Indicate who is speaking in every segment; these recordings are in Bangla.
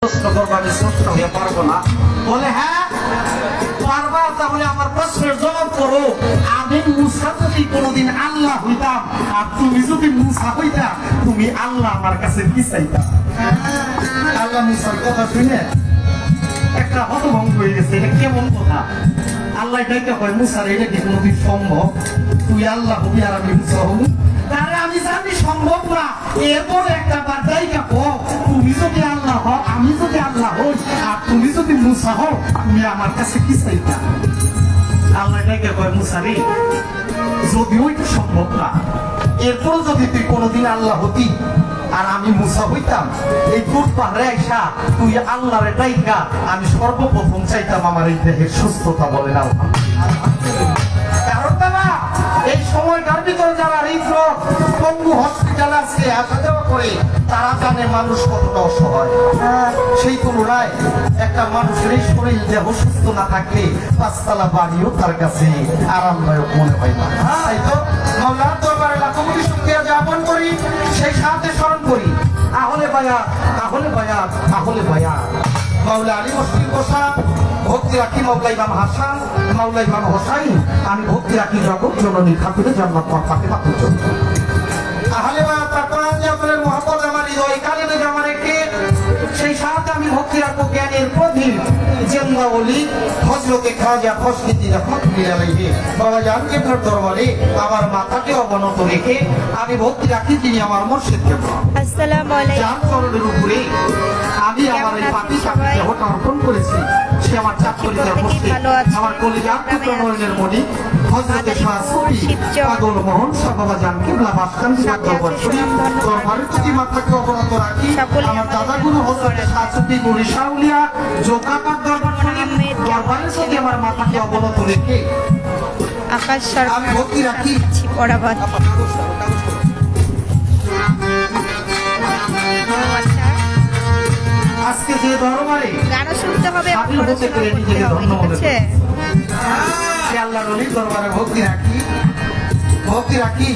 Speaker 1: প্রশ্ন করবো আমি শ্রেষ্ঠ হয়ে পারবো না। বলে হ্যাঁ পারবা, তাহলে আমার প্রশ্নের জবাব করো। আমি মুসা যদি কোনোদিন আল্লাহ হইতাম আর তুমি যদি মুসা হইতা, তুমি আল্লাহ আমার কাছে কি চাইতা? আল্লাহ মুসার কথা শুনে একটা হতভঙ্গ হয়ে গেছে। এটা কেমন কথা? আল্লাহ এটাকে হয় মুসার, এটা কি কোনোদিন সম্ভব? তুই আল্লাহ হবি আর আমি মুসা হবো? তাহলে আমি জানি সম্ভব না। এরপর একটা বার্তাই কাপো, তুমি যদি আল্লাহ হও, আমি যদি আল্লাহ হই আর তুমি যদি মুসা হও, তুমি আমার কাছে কি চাইতা? আল্লাহ এটাকে কয় মুসারি, যদি ওইটা সম্ভব না, এরপর যদি তুই কোনোদিন আল্লাহ হতি আর আমি মুসা হইতাম, এই তোর পাহাড়ে আইসা তুই আল্লাহর ডাইকা আমি সর্বপ্রথম চাইতাম আমার এই দেহের সুস্থতা। বলে না কারণ বাবা এই সময়টার ভিতরে যারা হৃদরোগ পঙ্গু হসপিটালে আছে আসা যাওয়া করে, তারা জানে মানুষ কতটা অসহায়। সেই তুলনায় একটা মানুষের এই শরীর দেহ সুস্থ না থাকলে পাঁচতলা বাড়িও তার কাছে আরামদায়ক মনে হয় না। তাই তো মাওলার দরবারে লাখো কোটি শুকরিয়া জ্ঞাপন করি, সেই সাথে স্মরণ করি আহলে বায়াত, আহলে বায়াত, আহলে বায়াত। মাওলা আলী মুশকিল কোষা ভক্তি রাখি মাওলা ইমাম হাসান, মাওলা ইমাম হোসাইন। আমি ভক্তি রাখি জগৎ জননী খাতুনে জান্নাত ফাতেমা কুতুব। আহলে বায়াত কোরআন জাফরের মুহাব্বত আমার হৃদয় কালিমে জমা রেখে সেই সাথে আমি ভক্তি রাখবো জ্ঞানের প্রদীপ জিন্দা ওলি হযরতে খাজা ফজলুদ্দিন রহমাতুল্লাহি আলাইহি বাবা জানকে তার দরবারে আমার মাথাকে অবনত রেখে আমি ভক্তি রাখি তিনি আমার মুর্শিদ কেবলা।
Speaker 2: আসসালামু আলাইকুম।
Speaker 1: যার চরণের উপরে আমি আমার এই পাপী সাথে দেহটা অর্পণ করেছি, সে আমার চাকরিদার মুর্শিদ, আমার কলিজার টুকরো নয়নের মণি হযরতে শাহ সুফি পাগল মোহন শাহ বাবা জান কিবলা বাসকান্দি দরবার শরীফ দরবারের প্রতি মাথাকে অবনত রাখি। আমার দাদা গুরু হযরতে শাহ সুফি গুরি শাউলিয়া জোকাপাক দরবার শরীফ দরবারের প্রতি আমার মাথাকে অবনত রেখে
Speaker 2: আকাশ সরকার
Speaker 1: আমি ভক্তি রাখি
Speaker 2: পড়াবাদ।
Speaker 1: আজকে যে দরবারে
Speaker 2: গান শুনতে হবে,
Speaker 1: সাবিল হতে পেরে নিজেকে ধন্য মনে করি। আল্লাহর ওলির দরবারে ভক্তি রাখি, ভক্তি রাখি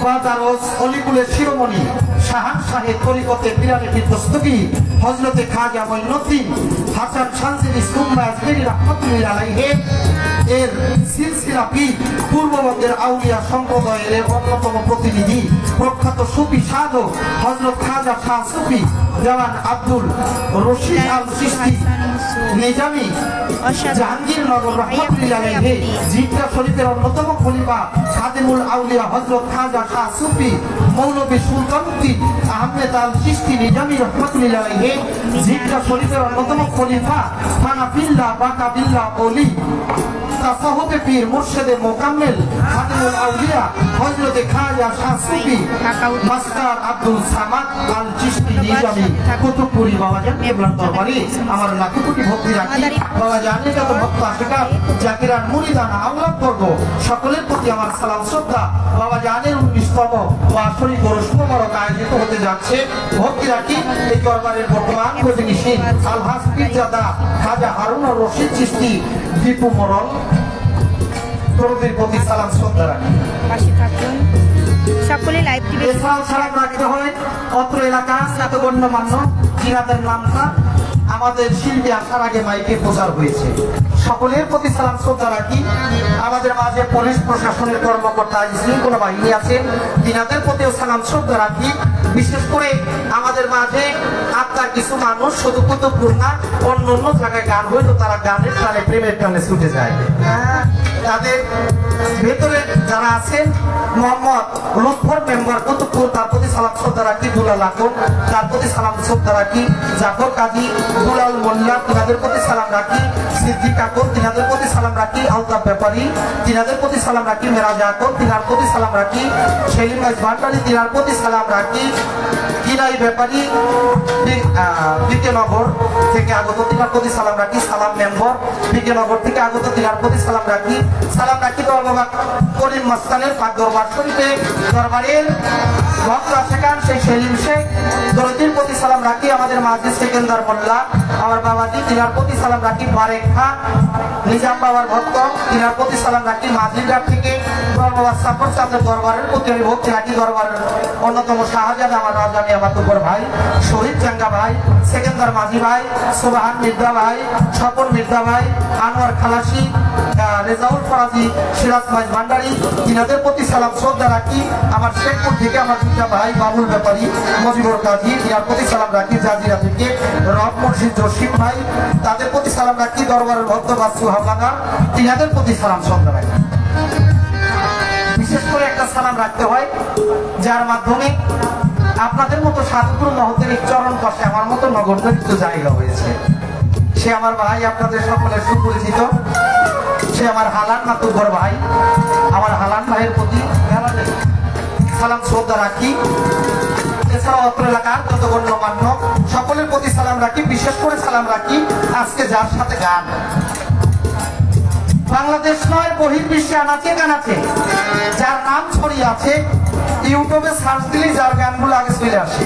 Speaker 1: বাজারোজ অলিকুলের শিরোমণি শাহান সাহেব তরিকতে পিরামিড দস্তগি হযরতে খাজা মঈনুদ্দিন হাসান শানসিনী সুম্মা আজমেরি রাহমাতুল্লাহি আলাইহি এর সিলসিলা পীর পূর্ববঙ্গের আউলিয়া সম্প্রদায়ের অন্যতম প্রতিনিধি প্রখ্যাত সুফি সাধক হযরত খাজা শাহ সুফি জওয়ান আব্দুল রশিদ আল চিশতি নিজামী জাহাঙ্গীরনগর রহমাতুল্লাহি আলাইহি জিদ্দা শরীফের অন্যতম খলিফা খাদিমুল আউলিয়া হযরত খাজা শাহ সুফি মৌলভী সুলতানুদ্দিন আহমেদ আল চিশতি নিজামী রহমাতুল্লাহি আলাইহি জিদ্দা শরীফের অন্যতম খলিফা হানাফিল্লাহ বাকাবিল্লাহ ওলি তাসাহুফে পীর মুর্শিদে মোকাম্মেল খাদিমুল আউলিয়া হযরতে খাজা শাহ সুফি মাস্টার আব্দুল সামাদ আল চিশতি নিজামী কুতুবপুরি বাবা জান কেবলার দরবারে আমার লাখো কোটি ভক্তি রাখি। বাবা জানে যত ভক্ত আশিকার জাকিরান মুরিদান আওলাদ বর্গ সকলের প্রতি আমার সালাম শ্রদ্ধা। বাবা জানের 19তম বাৎসরিক ওরস মোবারক আয়োজিত হতে যাচ্ছে। ভক্তি রাখি এই দরবারের বর্তমান প্রতিনিধি আলহাজ পীরজাদা খাজা হারুন রশিদ চিশতি দীপু মরল প্রভৃতির প্রতি সালাম শ্রদ্ধা রাখি।
Speaker 2: পাশে থাকুন সকলে। লাইভ টিভি
Speaker 1: এছাড়াও সালাম রাখতে হয় অত্র এলাকা এত গণ্যমান্য জিনাদের নামটা আমাদের শিল্পী আসার আগে মাইকে প্রচার হয়েছে, সকলের প্রতি সালাম শ্রদ্ধা রাখি। আমাদের মাঝে পুলিশ প্রশাসনের কর্মকর্তা শৃঙ্খলা বাহিনী আছেন, তিনাদের প্রতিও সালাম শ্রদ্ধা রাখি। বিশেষ করে আমাদের মাঝে আপনার কিছু মানুষ শুধু কুতুবপুর না অন্য অন্য জায়গায় গান হইতো, তারা গানের টানে প্রেমের টানে ছুটে যায়। তাদের ভেতরে যারা আছেন মোহাম্মদ লুৎফর মেম্বার কুতুবপুর, তার প্রতি সালাম শ্রদ্ধা রাখি। দুলাল আকন তার প্রতি সালাম শ্রদ্ধা রাখি। জাফর কাজী, দুলাল মোল্লা তিনাদের প্রতি সালাম রাখি। সিদ্দিক আকন তিনাদের প্রতি সালাম রাখি। আলতাফ ব্যাপারী তিনাদের প্রতি সালাম রাখি। মেরাজ আকন তিনার প্রতি সালাম রাখি। সেলিম ভান্ডারী তিনার প্রতি সালাম রাখি। কিরাই ব্যাপারী বিকেনগর থেকে আগত তিনার প্রতি সালাম রাখি। সালাম মেম্বার বিকেনগর থেকে আগত তিনার প্রতি সালাম রাখি। সালাম রাখি করিম মাস্তানের পাক দরবার শরীফে দরবারের ভক্ত আশেকান সেই সেলিম শেখ দরদির প্রতি সালাম রাখি। আমাদের মাঝে সেকেন্দার মোল্লা আমার বাবাজি তিনার প্রতি সালাম রাখি। বারেক খান নিজাম বাবার ভক্ত তিনার প্রতি সালাম রাখি। মাঝিরঘাট থেকে বাবা সাফর চাঁদের দরবারের প্রতি আমি ভক্তি রাখি। দরবারের অন্যতম শাহজাদা আমার রাজা মিয়া মাতুব্বর ভাই, শহীদ জাঙ্গা ভাই, সেকেন্দার মাঝি ভাই, সোবাহান মির্জা ভাই, স্বপন মির্জা ভাই, আনোয়ার খালাসি, রেজাউল ফরাজি, সিরাজ মাইজ ভান্ডারী, তিনাদের প্রতি সালাম শ্রদ্ধা রাখি। আমার শেখপুর থেকে আমার দুটা ভাই বাবুল ব্যাপারী, মজিবুর কাজী, তিনার প্রতি সালাম রাখি। জাজিরা থেকে রব মুর্শিদ জসিম ভাই, তাদের প্রতি সালাম রাখি। দরবারের ভক্ত বাসু হামলাদার, তিনাদের প্রতি সালাম শ্রদ্ধা রাখি। বিশেষ করে একটা সালাম রাখতে হয় যার মাধ্যমে আপনাদের মতো সাধুগুরু মহতের চরণ পাশে আমার মতো নগরদরিদ্র জায়গা হয়েছে। সে আমার ভাই, আপনাদের সকলের সুপরিচিত। সে আমার হালান মাতুব্বর ভাই। আমার হালান ভাইয়ের প্রতি সালাম শ্রদ্ধা রাখি। এছাড়াও অত্র এলাকার যত গণ্যমান্য সকলের প্রতি সালাম রাখি। বিশেষ করে সালাম রাখি আজকে যার সাথে গান, বাংলাদেশ নয় বহির্বিশ্বে আনাচে কানাচে যার নাম ছড়িয়ে আছে, ইউটিউবে সার্চ দিলেই যার গানগুলো আগে চলে আসে,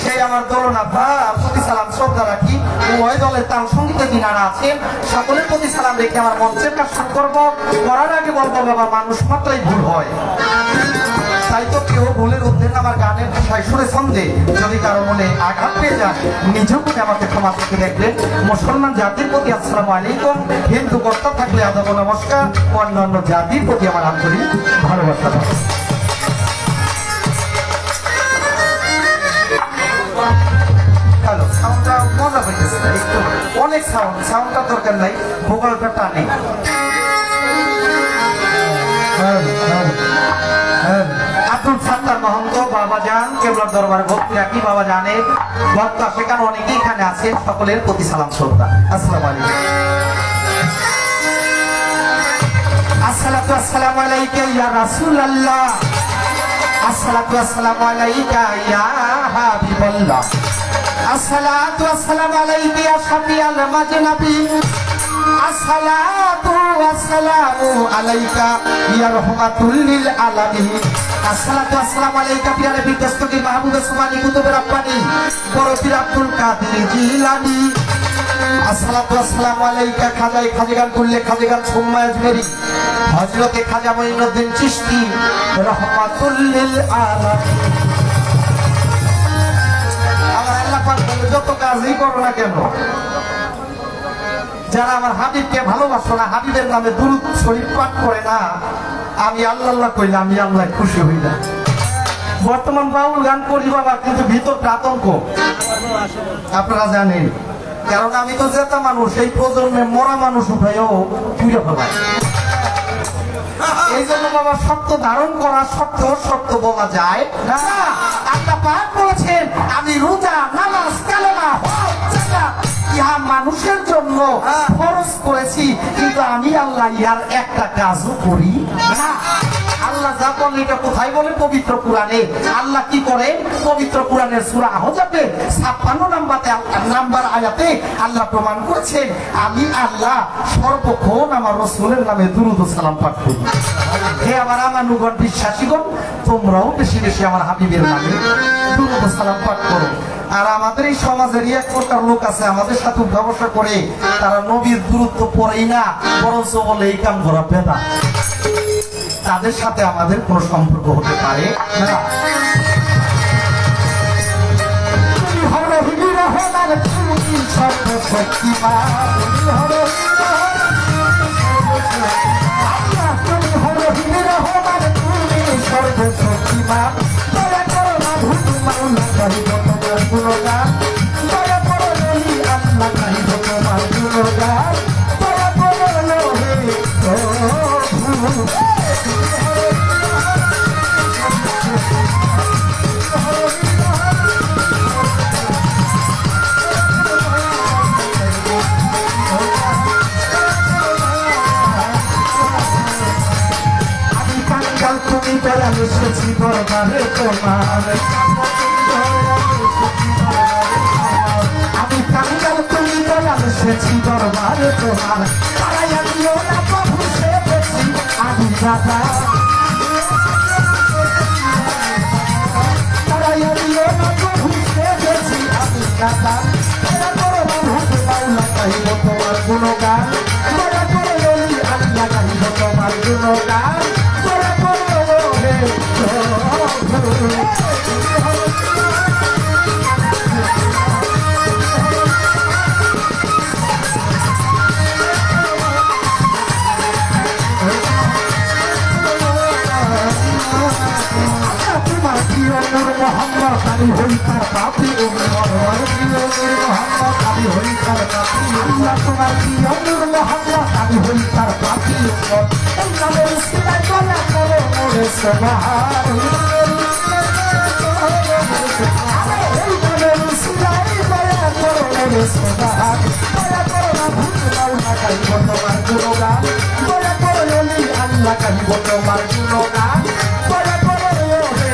Speaker 1: সেই আমার দোলনা ভা প্রতি সালাম শ্রদ্ধা রাখি। উভয় দলের তাল সঙ্গীতে যিনারা আছেন সকলের প্রতি সালাম রেখে আমার মঞ্চের কাজ শুরু করবো। করার আগে বলবো, বাবা মানুষ মাত্রই ভুল হয়, তাই তো কেউ ভুলের উদ্দেশ্যে আমার গানের ভাষায় সুরে ছন্দে যদি কারো মনে আঘাত পেয়ে যায়, নিজের প্রতি আমাকে ক্ষমা করতে দেখবেন। মুসলমান জাতির প্রতি আসসালামু আলাইকুম, হিন্দু কর্তা থাকলে আদাব নমস্কার, অন্যান্য জাতির প্রতি আমার আন্তরিক ভালোবাসা। হ্যালো, সাউন্ডটা মজা হইতেছে না, একটু অনেক সাউন্ডটা দরকার নাই, ভোকালটা টানে। আব্দুল সাত্তার মহন্ত বাবা জান কেবলার দরবারে ভক্তি রাখি। বাবা জানে ভক্ত সেখানে অনেকেই এখানে আছে, সকলের প্রতি সালাম শ্রদ্ধা। আসসালামু আলাইকুম। আসসালামু আলাইকা ইয়া রাসূলুল্লাহ, আসসালামু আলাইকা ইয়া হাবিবাল্লাহ, আসসালামু আলাইকা ইয়া শাফিআল মাজনাবিন, আসসালামু আলাইকা ইয়া রাহমাতুল লিল আলামিন, আসসালামু আলাইকা পিয়ারে বিদস্তগীর মাহবুবে সুবহানি কুতুবে রাব্বানি বড় পীর আব্দুল কাদের জিলানী, আসসালামু আলাইকা খাজাই খাজিগান কুল্লে খাজিগান সুম্মা আজমেরি হযরতে খাজা মঈনুদ্দিন চিশতি রাহমাতুল লিল আলামিন। আমার আল্লাহ পাক বলে, যত কাজই করো না কেন, যারা আমার হাবিবকে ভালোবাসো না, হাবিবের নামে দুরূদ শরীফ পাঠ করে না, আমি আল্লাহ আল্লাহ কইলে আমি আল্লাহ খুশি হই না। বর্তমান বাউল গান করি বাবা, কিন্তু ভিতরটা আতঙ্ক, আপনারা জানেন। কারণ আমি তো জেতা মানুষ, এই প্রজন্মে মরা মানুষ উঠাইও পুড়ে ফেলায়। এই জন্য বাবা সত্য ধারণ করা সত্ত্বেও সত্য বলা যায় না। আল্লাহ পাক বলেছেন, আমি রোজা নামাজ কালেমা হজ যাকাত ইহা মানুষের জন্য ফরজ করেছি, কিন্তু আমি আল্লাহ ইহার একটা কাজও করি না। আল্লাহ যা বলেন এটা কোথায় বলে? পবিত্র কোরআনে। আল্লাহ কি করে? পবিত্র কোরআনের সূরা আহজাবের 56 নাম্বার আয়াতে আল্লাহ প্রমাণ করেছেন, আমি আল্লাহ সর্বক্ষণ আমার রাসূলের নামে দুরূদ ও সালাম পাঠ করি। হে আমার আমানুগণ বিশ্বাসীগণ, তোমরাও বেশি বেশি আমার হাবিবের নামে দুরূদ ও সালাম পাঠ করো। আর আমাদের এই সমাজের এক প্রকার লোক আছে, আমাদের সাথে ব্যবসা করে, তারা নবীর দূরত্ব পড়েই না, বরঞ্চ বলে এই কাম করা বেদা। তাদের সাথে আমাদের কোনো সম্পর্ক হতে পারে না। এসেছি দরবারে তোমার, আমি কাঙ্গাল তুমি দয়াল এসেছি দরবারে তোমার, তারাইয়া দিও না প্রভু সেবেছি আমি দাদা, তারাইয়া দিও না প্রভু সেবেছি আমি দাদা, দয়া করো মাহবুব মাওলা গাইব তোমার গুণগান, দয়া করে ওলি আল্লাহ গাইব তোমার গুণগান, দয়া করে আমি হই তার পাপি উম্মত মোহাম্মদ আমি হই তার পাপি আল্লাহ তোমার প্রিয় নূর মোহাম্মদ আমি হই তার পাপি উম্মত এই নামের উসিলায় দয়া করো মোরে সুবহানাল্লাহ এই নামের উসিলায় দয়া করো মোরে সুবহানাল্লাহ দয়া করো না ভুলাও না গাইব তোমার গুণগান দয়া করো ওলি আল্লাহ গাইব তোমার গুণগান দয়া করো হে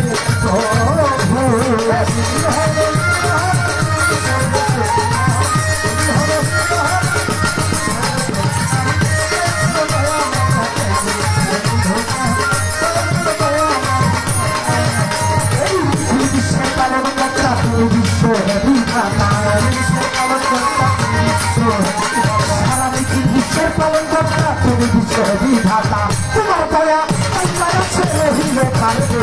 Speaker 1: বিধাতা তোমার দয়া আল্লাহ ছেড়ে দিলে পারবে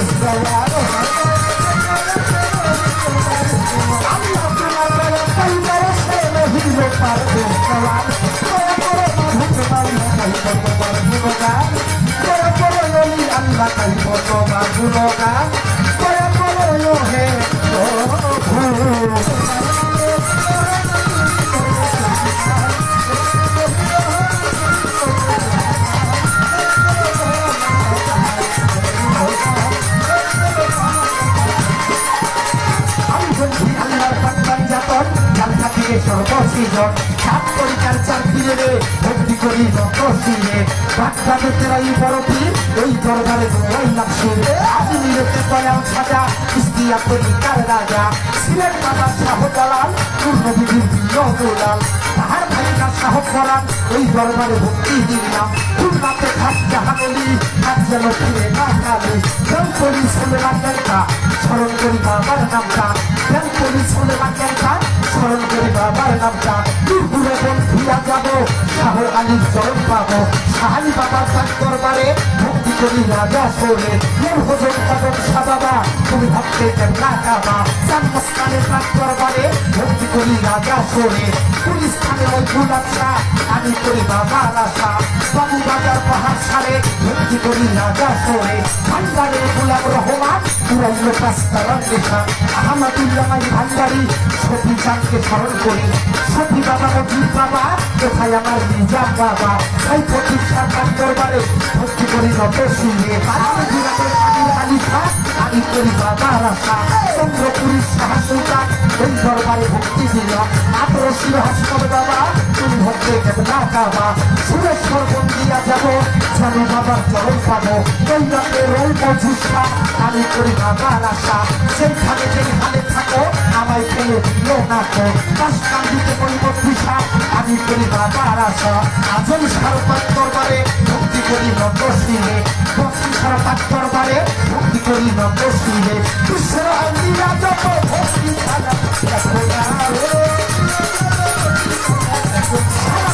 Speaker 1: আল্লাহ তোমার দয়া আল্লাহ ছেড়ে দিলে পারবে দয়া করে তোমার গুণগান দয়া করে বলি আল্লাহ কাইব তোমার গুণগান দয়া করো হে সর্বসৃজন সাত পরিকার চার ফিরে ভক্তি করি রকশিরে বাচ্চাদের তেরাই বড় পীর ওই দরবারে রইলাম সুরে আজি নিরতে দয়াল সাজা ইস্তিয়া তরিকার রাজা ছিলেন বাবা শাহ জালাল পূর্ণবিধির প্রিয় দুলাল তাহার ভাইকা শাহ পরাণ ওই দরবারে ভক্তি দিলাম পূর্ণাতে ঘাট জাহানলি হাত যেন ফিরে না খালি কেউ করি ছেলে বাচ্চাটা স্মরণ করি বাবার নামটা কেউ করি ছেলে বাচ্চাটা স্মরণ করি বাবার নামটা দূরে বন ফিরা যাবো শাহ আলীর চরণ পাবো শাহালি বাবার তার দরবারে ভক্তি করি রাজা শোনে নূর হোসেন কদম শাহ বাবা তুমি ভাবতে না কাবা জন্মস্থানে তার দরবারে ভক্তি করি রাজা শোনে পুলিশ স্থানে ওই গুলাব শাহ আমি করি বাবার আশা বাবু বাজার পাহাড় সারে ভক্তি করি রাজা শোনে ভান্ডারে গুলাব রহমান পুরাইল কাস্তারার লেখা আহমদুল্লাহ ভান্ডারি সফি চাঁদকে স্মরণ করি সফি বাবা মজিদ বাবা কোথায় আমার নিজাম বাবা তাই প্রতীক্ষার তার দরবারে ভক্তি করি নত শুনবে আলিফা আমি করি বাবার আশা চন্দ্রপুরীর শাহ সুলতান ওই দরবারে ভক্তি দিলাম আদরশী হাসপাত বাবা তুমি ভক্তে না কাবা সুরেশ্বর বন্দিয়া যাবো জানো বাবার চরণ পাবো ওই রাতে রোল মজুসা আমি করি বাবার আশা সেইখানে যেই হালে থাকো আমায় ফেলে দিও না তো কাশকান্দিতে পরিবর্তিসা আমি করি বাবার আশা আজম সারপাত দরবারে ভক্তি করি নত শিরে ভক্তি সারপাত দরবারে ভক্তি করি নত শিরে বিশ্বের আল্লিয়া যত ভক্তি সারা সারা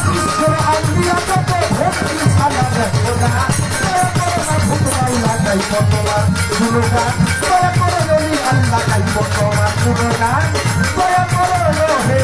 Speaker 1: বিশ্বের আল্লিয়া যত ভক্তি সারা তোমার গুণগান দয়া করে নবী আল্লাহ গাইব তোমার গুণগান দয়া করে হে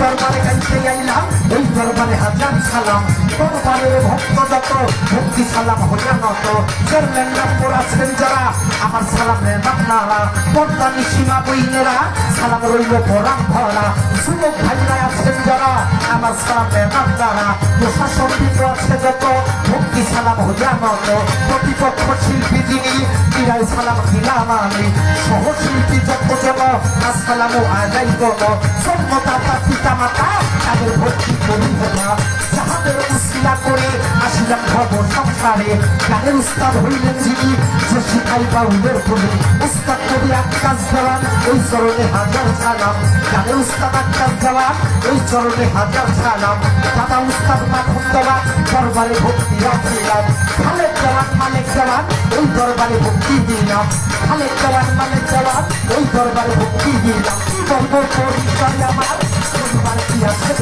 Speaker 1: দরবারে গাইতে আইলাম এই দরবারে হাজার সালাম দরবারে ভক্ত যত ভক্তি সালাম হইয়া নত করলেন না পড়াছেন যারা আমার সালামের আপনারা পর্দানি সীমা বইনেরা সালাম রইল পরাম ভরা যুবক ভাইরা আছেন যারা আমার সালামের আপনারা প্রশাসন বিন্দু আছে যত ভক্তি সালাম হইয়া নত প্রতিপক্ষ শিল্পী যিনি ইরাই সালাম দিলাম আমি সহশিল্পী যত জন আসসালামু আলাইকুম সম্মতা পিতা মাতা তাদের ভক্তি করি না যাহাদের উসিলা করে আসিলাম ভব সংসারে গানের উস্তাদ হইলেন যিনি যে শিখাই বাউলের বলে উস্তাদ কবি আকাশ দেওয়ান ওই চরণে হাজার সালাম গানের উস্তাদ আকাশ দেওয়ান ওই চরণে হাজার সালাম দাদা উস্তাদ মাখন দেওয়ান দরবারে ভক্তি রাখিলাম খালেক দেওয়ান মালিক দেওয়ান ওই দরবারে ভক্তি দিলাম খালেক দেওয়ান মালিক দেওয়ান ওই দরবারে ভক্তি দিলাম কি বলবো পরিচয় আমার পরিবার কি আছে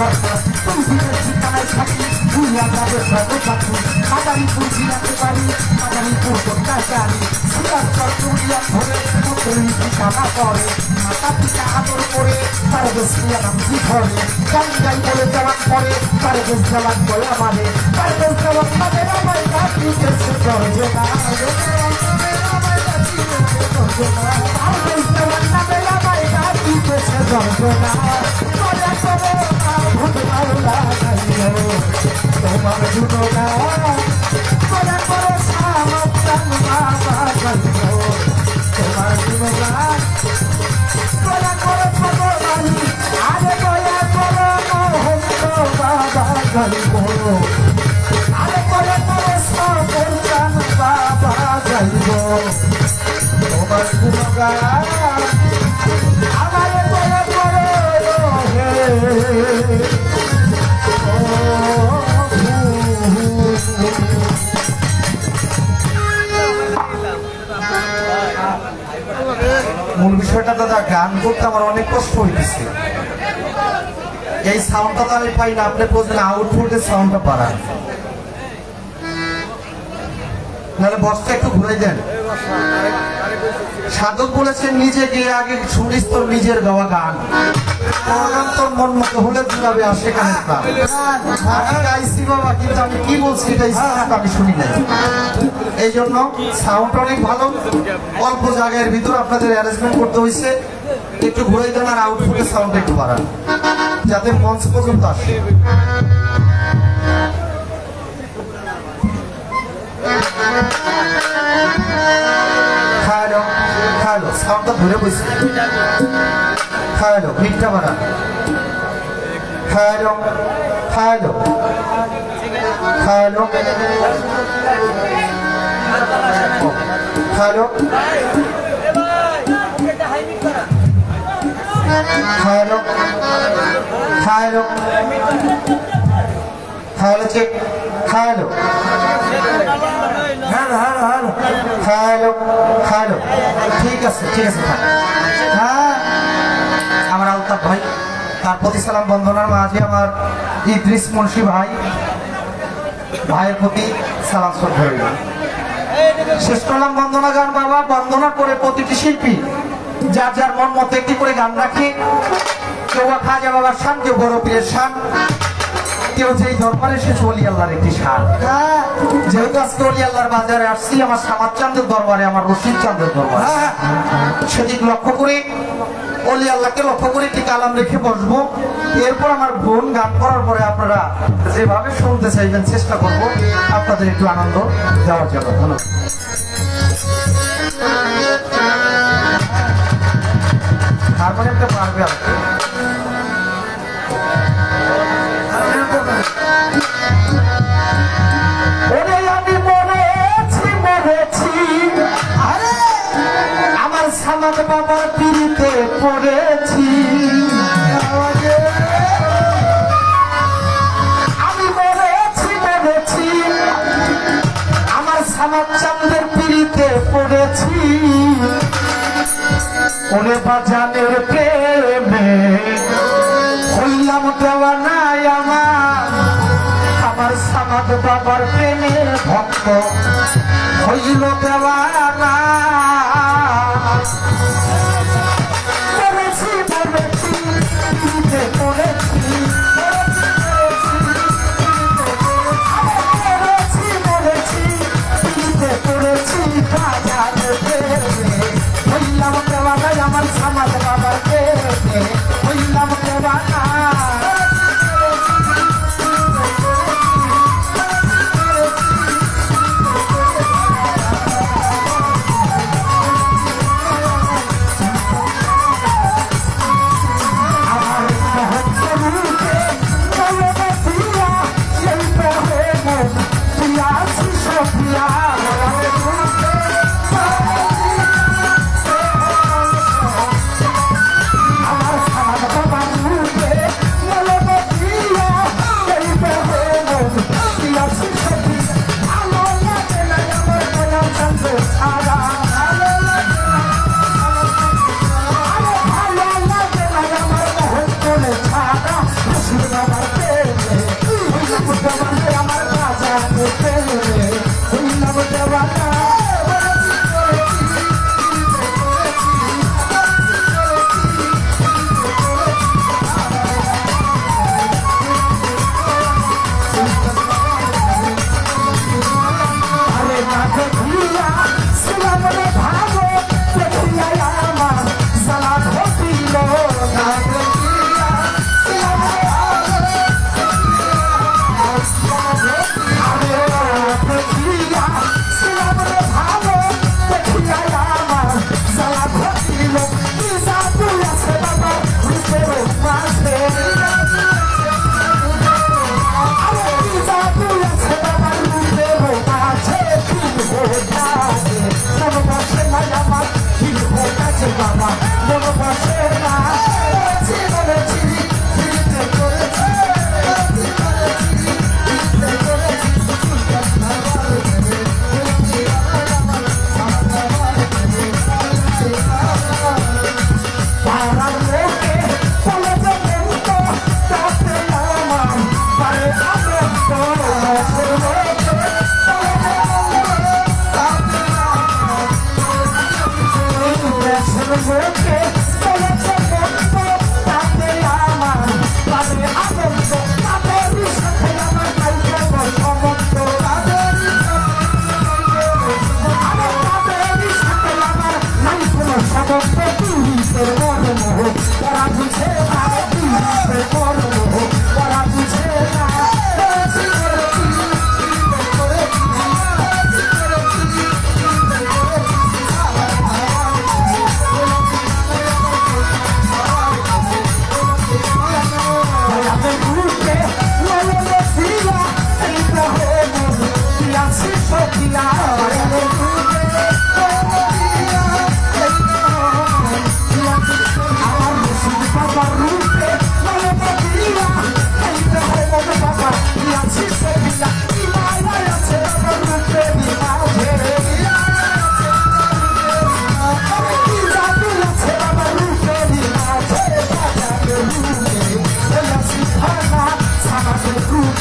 Speaker 1: তুলসীদের ঠিকানায় থাকি দুনিয়া যাবে সর্বসাথী মাদারীপুর জিরাতে পারি মাদারীপুর কোথায় সিরাজগঞ্জ চুরিয়া ধরে মুসলিম ঠিকানা করে মাতা পিতা আদর করে তার বেশিয়া নাম কি ধরে গান গাই বলে জবান করে তার বেশ জবান বলে আমাদের তার বেশ জবান আমাদের আমায় কাটি গেছে দরজে না তার বেশ জবান আমাদের আমায় কাটি গেছে দরজে না মজা করে ভূত মারলা গাইও তোমার জুনো না মজা করে সামতান বাবা গাইও তোমার জুনো না মজা করে ভগবানি আরে দয়া করো মোহন বাবা গাইও আরে করে করে সামতান বাবা গাইও তোমার জুনো না আমারে দয়া করো হে মূল বিষয়টা দাদা গান করতে আমার অনেক কষ্ট হইতেছে এই সাউন্ডটা তো আমি পাই না আপনি বলছেন আউটপুটের সাউন্ডটা বাড়ান নাহলে বসটা একটু ঘুরে দেন সাধক বলেছেন নিজে গিয়ে আগে শুনিস তোর নিজের গাওয়া গান তোর মন মতো হলে জুড়াবে আর সেখানে আমি গাইছি বাবা কিন্তু আমি কি বলছি এটা আমি শুনি নাই এই জন্য সাউন্ড অনেক ভালো অল্প জায়গার ভিতর আপনাদের অ্যারেঞ্জমেন্ট করতে হয়েছে একটু ঘুরে দেন আর আউটপুটের সাউন্ড একটু বাড়ান যাতে মঞ্চ পর্যন্ত আসে খালো সাউন্ডটা ধরে বসে খালো মিটটা বাড়ান খালো খালো খালো খালো খালো খালো খালো চেক খালো hello hello hello hello hello ঠিক আছে হ্যাঁ আমার আলতাফ ভাই তার প্রতি সালাম বন্দনার মাঝে আমার ইদ্রিস মুন্সি ভাইয়ের প্রতি সালাম শ্রদ্ধা রইল শেষ করলাম বন্দনা গান বাবা বন্দনা করে প্রতিটি শিল্পী যার যার মন মতো একটি করে গান রাখে কেউ খাজা বাবার শান কেউ বড় পীরের শান কেউ যেই দরবারে এসেছে অলি আল্লাহর একটি শান যেহেতু আজকে অলি আল্লাহর বাজারে আসছি আমার সামাদ চাঁদের দরবারে আমার রশিদ চাঁদের দরবারে সেদিক লক্ষ্য করে অলি আল্লাহকে লক্ষ্য করে একটি কালাম রেখে বসবো এরপর আমার বোন গান করার পরে আপনারা যেভাবে শুনতে চাইবেন চেষ্টা করব আপনাদের একটু আনন্দ দেওয়ার জন্য ধন্যবাদ তারপরে একটা পারবে আর আমার সামাদ বাবার পিড়িতে পড়েছি আমি মরেছি আমার সামাদ চাঁদের পিড়িতে পড়েছি ওরে বাজানের প্রেমে হইলাম দেওয়ানাই আমার সামাদ বাবার প্রেমের ভক্ত হইল দেওয়ানা আমার সামাদ বাবার প্রেমে হইলাম দেওয়ানা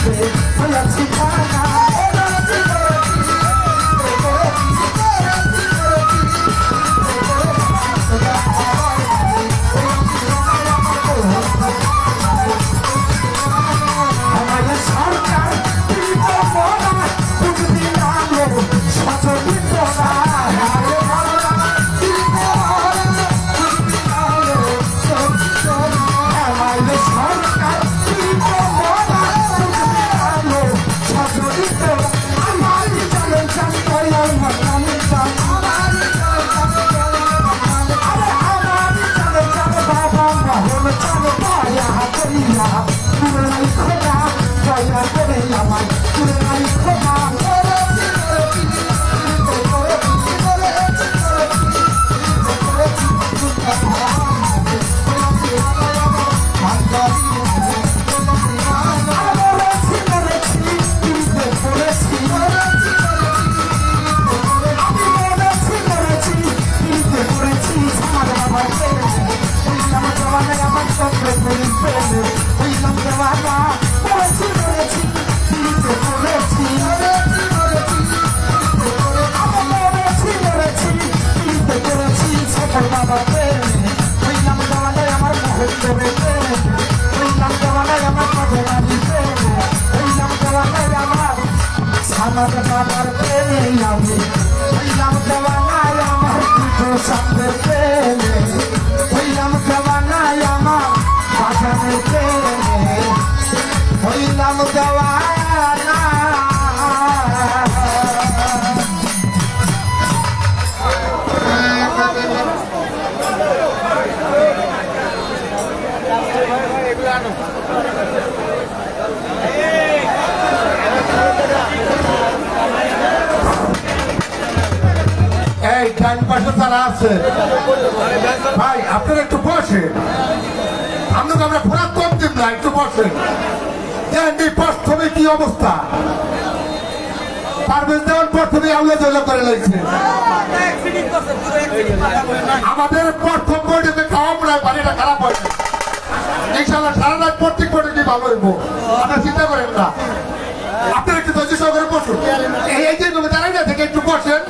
Speaker 1: হয়েছি খানা আমাদের সরকার দিব না বুঝবি না সচরিত না আমাদের সরকার দিব না বুঝবি না সচরিত আমার চলে চান কইলাম আমি চান আমার চলে চান বাবা মহল চান পায়া কইলা তুই খোদা দয়া করে আমার তুই খোদা আমার বাবার প্রেমে আমি হইলাম দেওয়ানায় আমার দুটো সামনের প্রেমে হইলাম দেওয়ানায় আমার বাজানের প্রেমে হইলাম দেওয়ানা
Speaker 3: এই ডান পাশে তারা আছে ভাই আপনারা একটু বসেন আপনাকে আমরা ঘোরা কম দিন না একটু বসেন এই প্রথমে কি অবস্থা পারভেজ দেওয়ার প্রথমে আউলা জয়লা করে লাগছে আমাদের প্রথম বইটিতে খাওয়া প্রায় পানিটা খারাপ হয়েছে ইনশাল্লাহ সারা রাত প্রত্যেক বইটি ভালো হইব আপনারা চিন্তা করেন না আপনারা একটু ধৈর্য সহকারে বসুন এই যে দাঁড়াই না থেকে একটু বসেন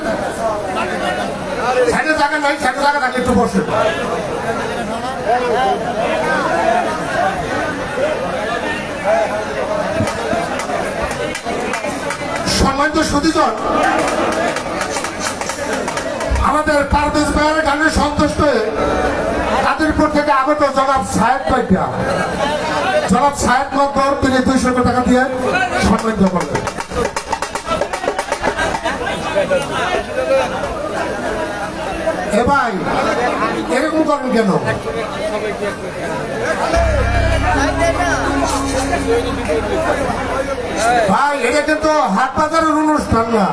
Speaker 3: সাইডে জায়গা নাই সাইডে জায়গা থাকলে একটু বসেন সম্মানিত সুধীজন আমাদের পারভেজ ভাইয়ের গানে সন্তুষ্ট হয়ে কাদিরপুর থেকে আগত জনাব সাহেব ভাইয়া জনাব সাহেব মন্তর তিনি 200 টাকা দিয়ে সম্মানিত করলেন এ ভাই এরকম করেন কেন ভাই এটা কিন্তু হাট বাজারের অনুষ্ঠান না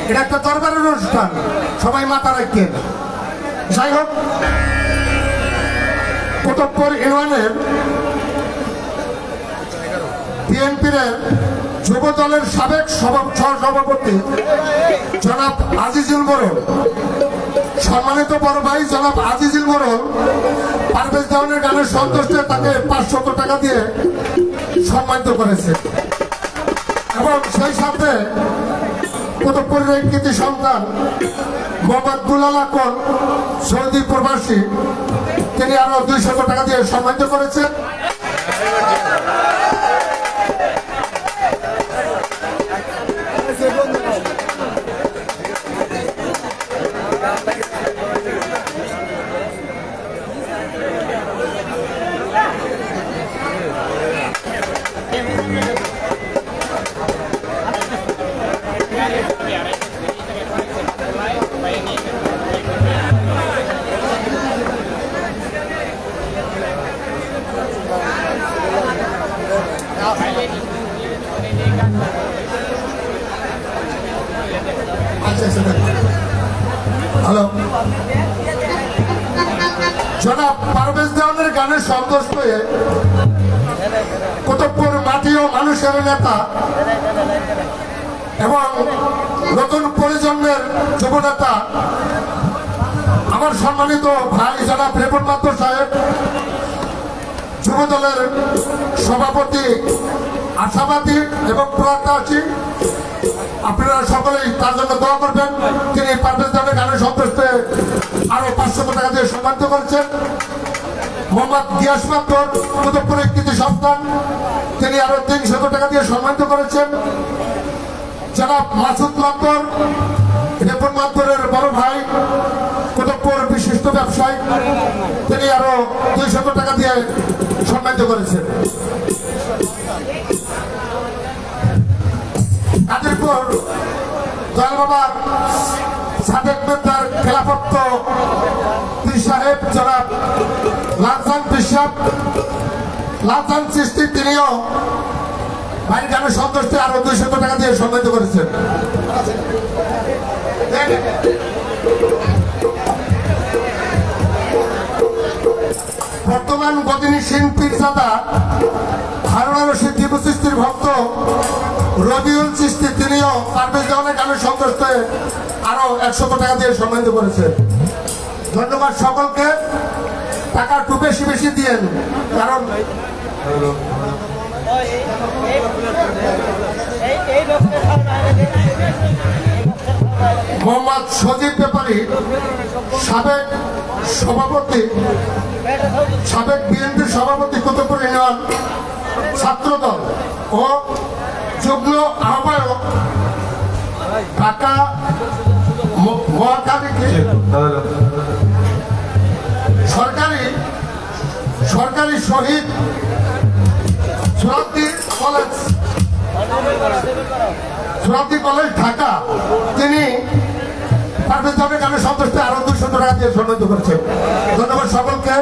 Speaker 3: এটা একটা দরবারের অনুষ্ঠান সবাই মাথা রাখেন যাই হোক কুতুবপুর ইউনিয়নের বিএনপির যুব দলের সাবেক সভাপতি জনাব আজিজুল মোড়ল সম্মানিত বড় ভাই জনাব আজিজুল মোড়ল পারভেজ দেওয়ানের গানের সন্তুষ্টে তাকে 500 টাকা দিয়ে সম্মানিত করেছে এবং সেই সাথে কুতুবপুরের কৃতি সন্তান মোহাম্মদ দুলাল আকন সৌদি প্রবাসী তিনি আরো 200 টাকা দিয়ে সম্মানিত করেছেন হ্যালো জনাব পারভেজ দেওয়ানের গানে সন্তুষ্ট হয়ে কুতুবপুর মাটি ও মানুষের নেতা এবং নতুন প্রজন্মের যুব নেতা আমার সম্মানিত ভাই জনাব রেবন মাত্র সাহেব যুব দলের সভাপতি আশাবাদী এবং প্রত্যাশী। আপনারা সকলেই তার জন্য দোয়া করবেন। তিনি পারভেজ জানের গানের সন্তুষ্টে আরো 500 টাকা দিয়ে সম্মানিত করেছেন। মোহাম্মদ গিয়াস মাত্তর কুতুবপুরের কৃতি সন্তান, তিনি আরো 300 টাকা দিয়ে সম্মানিত করেছেন। জনাব মাসুদ মাত্তর, রেপন মাত্তরের বড় ভাই, কুতুবপুর বিশিষ্ট ব্যবসায়ী, তিনি আরো 200 টাকা দিয়ে সম্মানিত করেছেন। কাদিরপুর দয়াল বাবার সাদেক মেম্বার খেলাফত পীর সাহেব জনাব লালচান পিসাব লালচান সৃষ্টি, তিনিও বাড়ির গানের সন্তুষ্টে আরো 200 টাকা দিয়ে সম্মানিত করেছেন। বর্তমান গদিনী সিং পীরজাদা হারুন রশিদ টিপু চিশতির ভক্ত রবিউল চিশতি, তিনিও পারভেজ জামানের গানের সন্তুষ্টে আরো 100 টাকা দিয়ে সম্মানিত করেছেন। ধন্যবাদ সকলকে। টাকা একটু বেশি বেশি দিয়েন, কারণ মোহাম্মদ সজীব ব্যাপারী, সাবেক সভাপতি, সাবেক বিএনপির সভাপতি, কুতুবপুর ইউনিয়ন ছাত্রদল ও যুগ্ম আহ্বায়ক, ঢাকা মহাকালীকে সরকারি শহীদ সোহরাওয়ার্দী কলেজ ঢাকা, তিনি পারভেজ জামানের গানের সন্তুষ্টে আরো 200 টাকা দিয়ে সম্মানিত করেছেন। ধন্যবাদ সকলকে।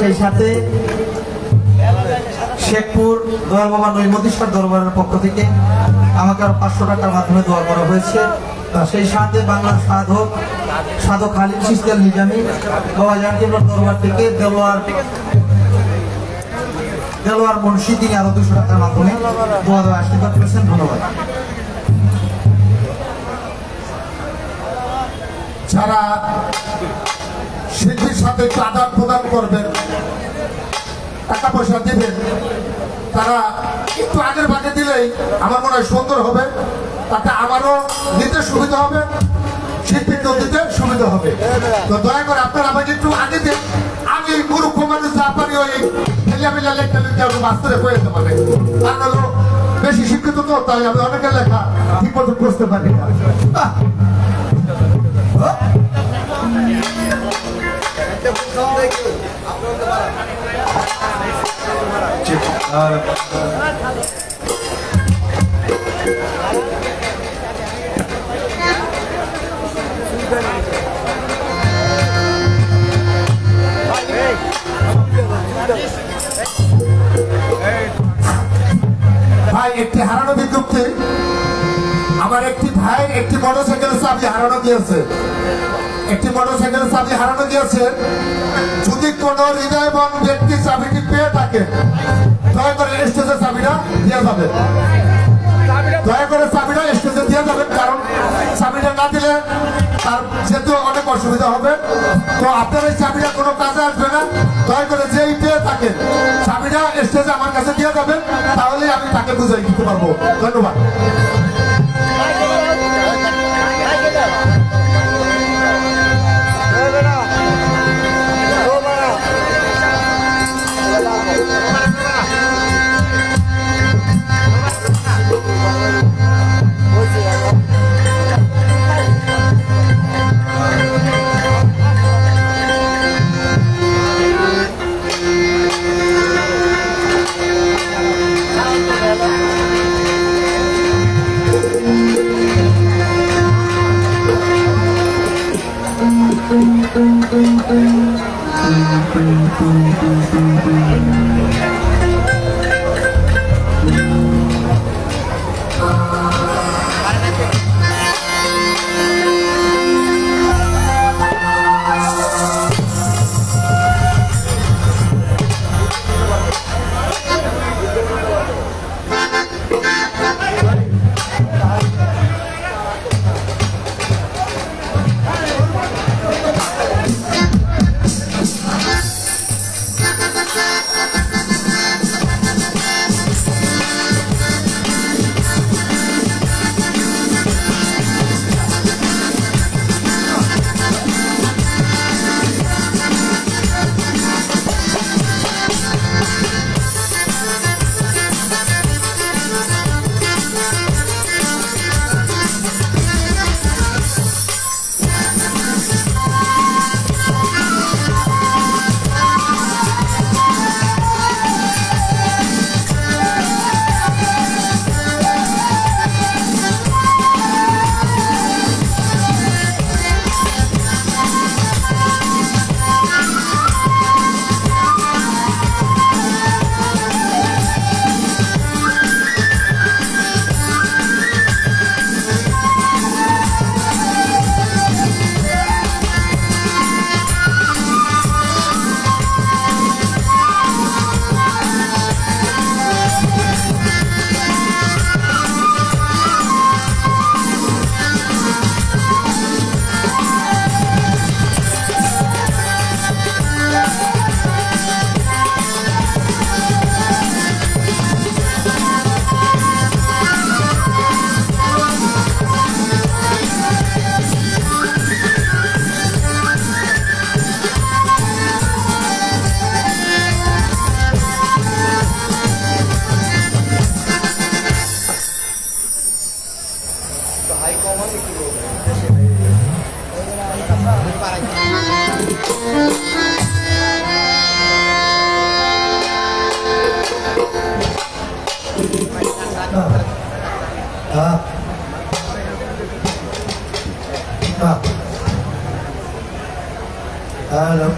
Speaker 1: সেই সাথে শেখপুর দয়াল বাবা নৈমতীশ্বর দরবারের পক্ষ থেকে আমাকে আরো 500 টাকার মাধ্যমে দোয়া করা হয়েছে। সেই সাথে বাংলার সাধক খালিদ চিশতি আল নিজামী বাবা জাহাঙ্গীর দরবার থেকে দেলোয়ার মুন্সি, তিনি আরো 200 টাকার মাধ্যমে দোয়া দেওয়া আশীর্বাদ করেছেন। ধন্যবাদ।
Speaker 3: যারা শিল্পীর সাথে একটু আদান প্রদান করবেন, টাকা পয়সা দিবেন, তারা একটু আগের ভাগে দিলেই আমার মনে হয় সুন্দর হবে। তাতে আমারও নিতে সুবিধা হবে, শিল্পীকেও দিতে সুবিধা হবে। তো দয়া করে আপনারা আমাকে একটু আগে দিন। আমি মূর্খ মানুষ আপনারই ওই ছেলেমেলা লেখা লিখে একটু বাস্তবে হয়ে যেতে পারে। কারণ হলো বেশি শিক্ষিত তো, তাই আমি অনেকের লেখা ঠিক মতো বুঝতে পারি না। ভাই, একটি হারানো বিজ্ঞপ্তি। আমার একটি ভাই একটি মোটরসাইকেলের চাবি হারানো গিয়েছে। যদি কোন হৃদয়বান ব্যক্তি চাবিটি পেয়ে থাকে, দয়া করে স্টেজের চাবিটা দিয়ে যাবে। কারণ চাবিটা না দিলে তার যেতে অনেক অসুবিধা হবে। তো আপনার এই চাবিটা কোনো কাজে আসবে না। দয়া করে যেই পেয়ে থাকে চাবিটা স্টেজে আমার কাছে দিয়ে যাবেন, তাহলে আমি তাকে বুঝাই দিতে পারবো। ধন্যবাদ। হ্যালো হ্যালো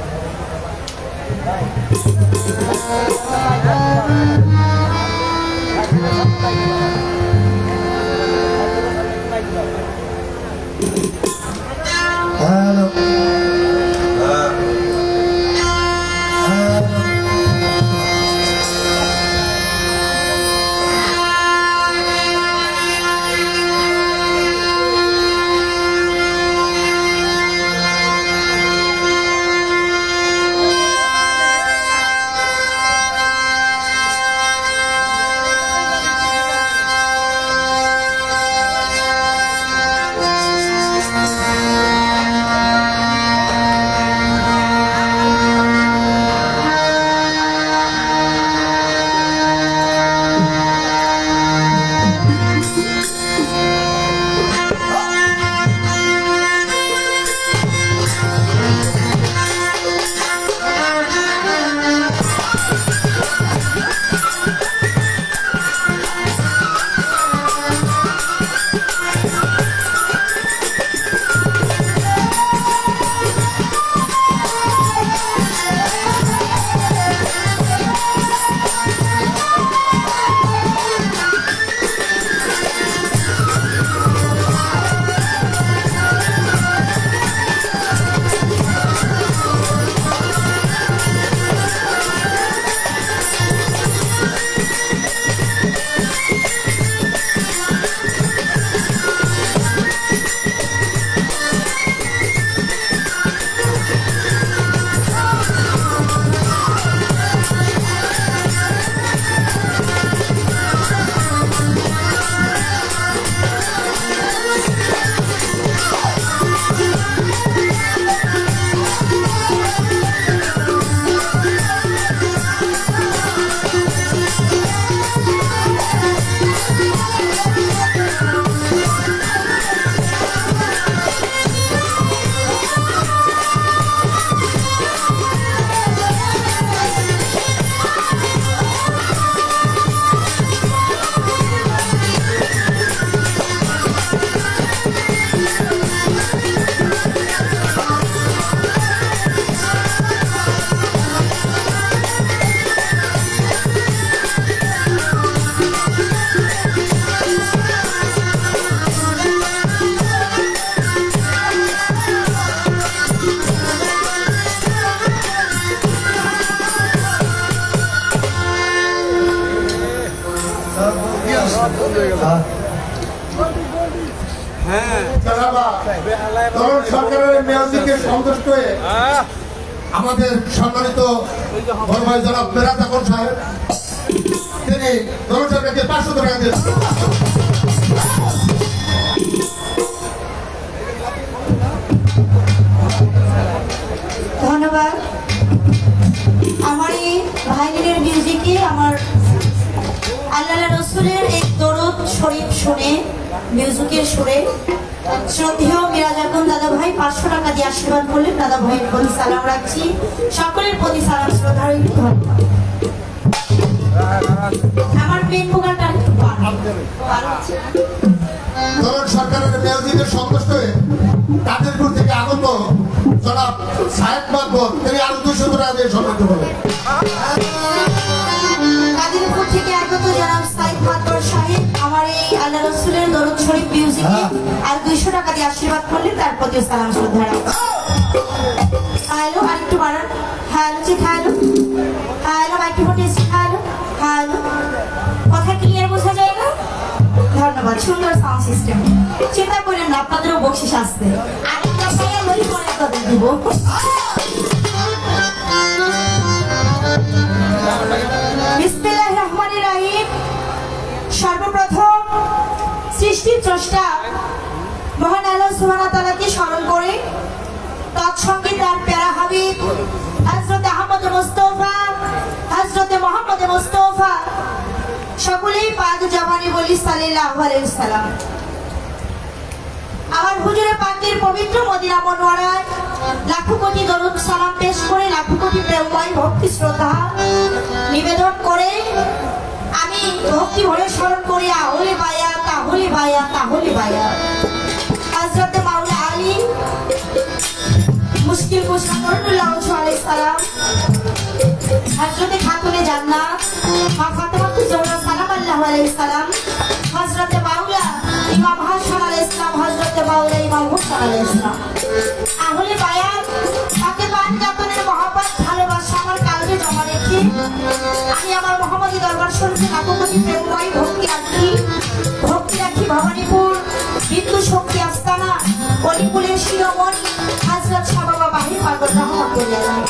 Speaker 3: সরকারের মেয়রকে সন্তুষ্ট হয়ে আমাদের সম্মানিত বড় ভাই জনাব বেরাত আকন সাহেব তিনি ধরুন সরকারকে 500 টাকা দিয়েছেন।
Speaker 4: ধন্যবাদ। আমার এই ভাইলিনের মিউজিকে আমার আল্লাহ রসুলের এই দরুদ শরীফ শুনে মিউজিকের সুরে শ্রদ্ধেয় মিরাজ আকন দাদা ভাই 500 টাকা দিয়ে আশীর্বাদ করলেন। দাদা ভাইয়ের প্রতি সালাম রাখছি, সকলের প্রতি সালাম শ্রদ্ধা রইল। ধন্যবাদ। আমার পেন পোকাটা একটু
Speaker 3: ধরুন সরকারের মেয়রকে সন্তুষ্ট হয়ে কাদেরপুর থেকে আগত জনাব সাহেব মাতবর তিনি আরো 200 টাকা দিয়ে সম্মানিত করলেন।
Speaker 4: কাদিরপুর থেকে আগত জনাব সাইদ মাতবর সাহেব আমার এই আল্লাহ রসুলের দরুদ শরীফ মিউজিকে আর 200 টাকা দিয়ে আশীর্বাদ করলেন, তার প্রতি সালাম শ্রদ্ধা রাখছি। হ্যালো, আরেকটু বাড়ান। Hello check, hello hello, microphone এসে হ্যালো হ্যালো, কথা ক্লিয়ার বোঝা যায় না? ধন্যবাদ, সুন্দর সাউন্ড সিস্টেম। চিন্তা করেন না, আপনাদেরও বকশিস আসবে। আরেকটা পাইয়া লই পরে তাদের দিব। বিসমিল্লাহির রহমানির রহিম। সর্বপ্রথম সৃষ্টির স্রষ্টা মহান আল্লাহ সুবহানাহু ওয়া তাআলাকে স্মরণ করে তৎসঙ্গে তার প্যারা হাবিব হযরত আহমদ মুস্তাফা, হযরত মুহাম্মদ মুস্তাফা সকলেই পাক জবানে বলি সাল্লাল্লাহু আলাইহি ওয়াসাল্লাম। আমার হুজুরে পাকের পবিত্র মদিনা মনোয়ারায় লাখো কোটি দরুদ সালাম পেশ করে লাখো কোটি প্রেমময় ভক্তি শ্রদ্ধা নিবেদন করে আমি ভক্তি ভরে স্মরণ করি আহলি বায়া তাহলি বায়া তাহলি বায়া হযরতে মাওলা আলী মুশকিল কুশা নূরুল্লাহ আলাইহিস সালাম হযরতে খাতুনে জান্নাত মা ফাতেমাতুজ জোহরা সালামাল্লাহু আলাইহিস সালাম হযরতে মাওলা ইমাম হাসান আলাইহিস সালাম হযরতে মাওলা ইমাম হুসাইন আলাইহিস সালাম আহলে বায়াত তাকে পান জাতনের মহব্বত ভালোবাসা আমার কালবে জমা রেখে আমি আমার মোহাম্মদী দরবার শরীফে লাখো কোটি প্রেমময় ভক্তি রাখি ভবানীপুর বিন্দু শক্তি আস্তানা অলিপুরের শিরোমণি হযরত শাহ বাবা বাহির পাগল রহমাতুল্লাহ আলাইহি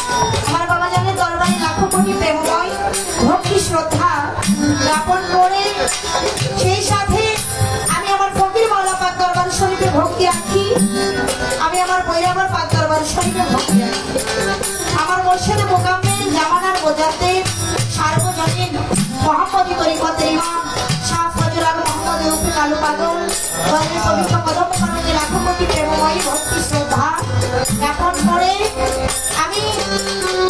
Speaker 4: আমার বাবা জানে দরবারে লাখো কোটি প্রেমময় ভক্তি শ্রদ্ধা জ্ঞাপন করে সেই সাথে আমি আমার ফকির মাওলা পাক দরবার শরীফে ভক্তি রাখি আমি আমার বৈরাবার পাক দরবার শরীফে ভক্তি রাখি আমার মুর্শিদে মোকাম্মেল জামানার বোঝাতে সার্বজনীন মোহাম্মদী তরিকতের ইমাম শাহ ফজল আল মোহাম্মদ রফিক আলু পাগল দরবারের পবিত্র কদম মোবারকে লাখো কোটি প্রেমময় ভক্তি শ্রদ্ধা জ্ঞাপন করে আমি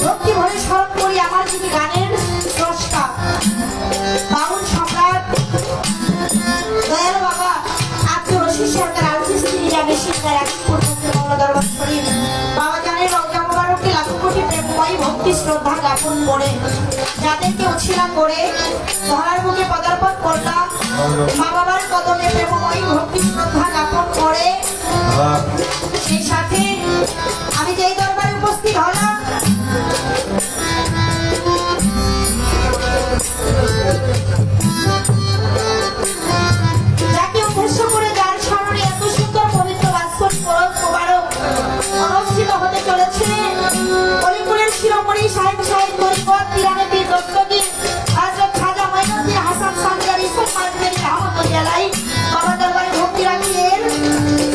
Speaker 4: ভক্তি ভরে স্মরণ করি আমার যিনি গানের স্রষ্টা বাউল সম্রাট দয়াল বাবা আব্দুর রশিদ সরকার আল-চিশতি নিজামী শিক্ষা রাখিপুর মাওলা দরবার শরীফ বাবা জানের রওজা মোবারকে লাখো কোটি প্রেমময় ভক্তি শ্রদ্ধা জ্ঞাপন করে যাদেরকে উছিলা করে ধরার বুকে পদার্পণ করলাম মা বাবার কদমে প্রেমময় ভক্তি শ্রদ্ধা জ্ঞাপন করে সেই সাথে আমি যেই দরবারে উপস্থিত হলাম যাকে উদ্দেশ্য করে যার স্মরণে এত সুন্দর পবিত্র বাৎসরিক মোবারক অনুষ্ঠিত হতে চলেছে অলিপুরের শিরোমণি সাহেব তরিকত পিরানে পীর দস্তগীর হযরত খাজা মঈনুদ্দিন হাসান সানজারি সুবহানাল্লাহি রহমাতুল্লাহি আলাইহি বাবা দরবারে ভক্তি রাখি এর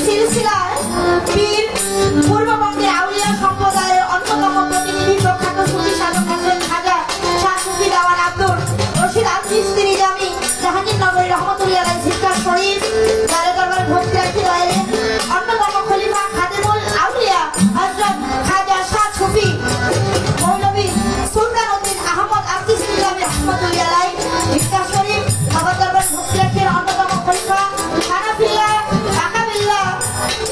Speaker 4: সিলসিলায় পীর পূর্ববঙ্গের আউলিয়া সম্প্রদায়ের অন্যতম প্রতিনিধি প্রখ্যাত সুফি সাধক হযরত খাজা শাহ সুফি দেওয়ান আব্দুর রশিদ আল-চিশতি নিজামী জাহাঙ্গীরনগরী রহমাতুল্লাহি আলাইহি জিক্কার শরীফ যার দরবারে ভক্তি রাখি রয়েছেন অন্যতম খলিফা খাদেমুল আউলিয়া হযরত খাজা শাহ সুফি মৌলভী সুলতান উদ্দিন আহমদ আল-চিশতি নিজামী রহমাতুল্লাহি আলাইহি জিক্কার শরীফ বাবা দরবারে ভক্তি রাখি অন্যতম খলিফা হানাফিল্লাহ আকাবিল্লাহ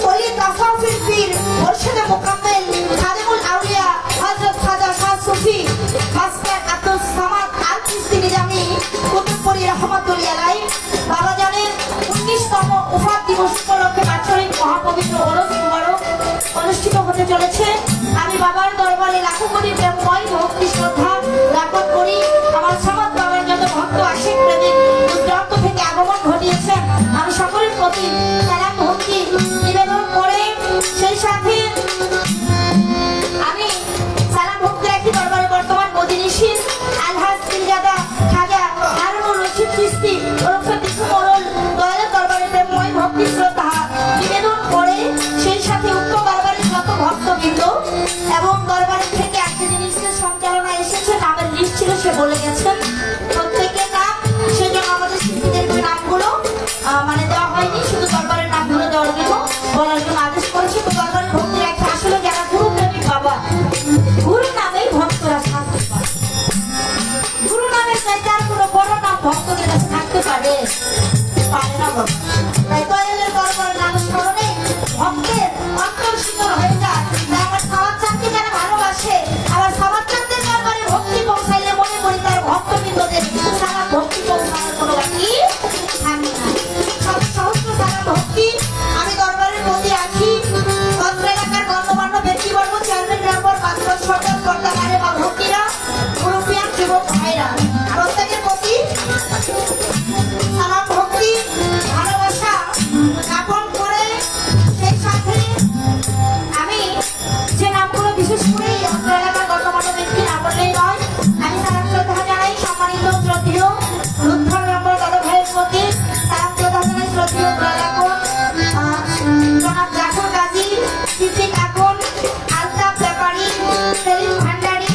Speaker 4: ওলি তাসাউফির পীর মুর্শিদে মোকাম্মেল খাদেমুল আউলিয়া হযরত খাজা শাহ সুফি মাস্টার আব্দুল সামাদ আল-চিশতি নিজামী কুতুবপুরী রহমাতুল্লাহি আলাইহি বাবা জানেন 19তম উফাত দিবস উপলক্ষে বাৎসরিক মহাপবিত্র ওরস মোবারক অনুষ্ঠিত হতে চলেছে আমি বাবার দরবারে লাখো কোটি প্রেমময় ভক্তি শ্রদ্ধা জ্ঞাপন করি আমার সমাজ বাবার যত ভক্ত আশিক প্রেমিক দূরান্ত থেকে আগমন ঘটিয়েছেন আমি সকলের প্রতি সালাম ভক্তি নিবেদন করে সেই সাথে আমি সালাম ভক্তি রাখি দরবারে বর্তমান মদিনীশীল আলহাজ পীরজাদা খাজা হারুনুর রশিদ চিশতি ওরফে টিপু মোড়ল দয়ালের দরবারে প্রেমময় ভক্তি শ্রদ্ধা নিবেদন করে সেই সাথে উক্ত দরবারের যত ভক্তবৃন্দ এবং দরবারের থেকে একটা জিনিসের সঞ্চালনা এসেছে নামের লিস্ট ছিল সে বলে গেছেন প্রত্যেকের নাম সেজন্য আমাদের শিল্পীদের নামগুলো মানে দেওয়া হয়নি শুধু দরবারের নামগুলো দেওয়ার জন্য বলার জন্য আদেশ করেছে তো দরবারে ভক্তি রাখতে আসলে যারা গুরু প্রেমিক বাবা গুরু নামেই ভক্তরা শান্তি পায় গুরু নামের চাইতে আর কোনো বড় নাম ভক্তদের কাছে থাকতে পারে না বাবা তাই দয়ালের দরবারের নাম স্মরণে ভক্তের অন্তর শীতল হয়ে যায় তাই আমার সামাদ চাঁদকে যারা ভালোবাসে আবার সামাদ চাঁদের দরবারে ভক্তি পৌঁছাইলে মনে করি তার ভক্তবৃন্দদের সারা ভক্তি পৌঁছানোর কোনো বাকি থাকে না সহস্র সারা ভক্তি আমি দরবারের প্রতি রাখি অত্র এলাকার গণ্যমান্য ব্যক্তিবর্গ চেয়ারম্যান মেম্বার পাত্র সরকার কর্তাকারে বা ভক্তিরা মুরব্বিয়ান যুবক ভাইরা প্রত্যেকের প্রতি সালাম ভক্তি ভালোবাসা জ্ঞাপন করে সেই সাথে আমি যে নামগুলো বিশেষ করে অত্র এলাকার গণ্যমান্য ব্যক্তি না বললেই নয় আমি সালাম শ্রদ্ধা জানাই সম্মানিত শ্রদ্ধেয় লুৎফর মেম্বার দাদা ভাইয়ের প্রতি সালাম শ্রদ্ধা জানাই শ্রদ্ধেয় দয়াকর জনাব জাফর গাজী সিদ্দিক আকন আলতাফ ব্যাপারী সেলিম ভান্ডারী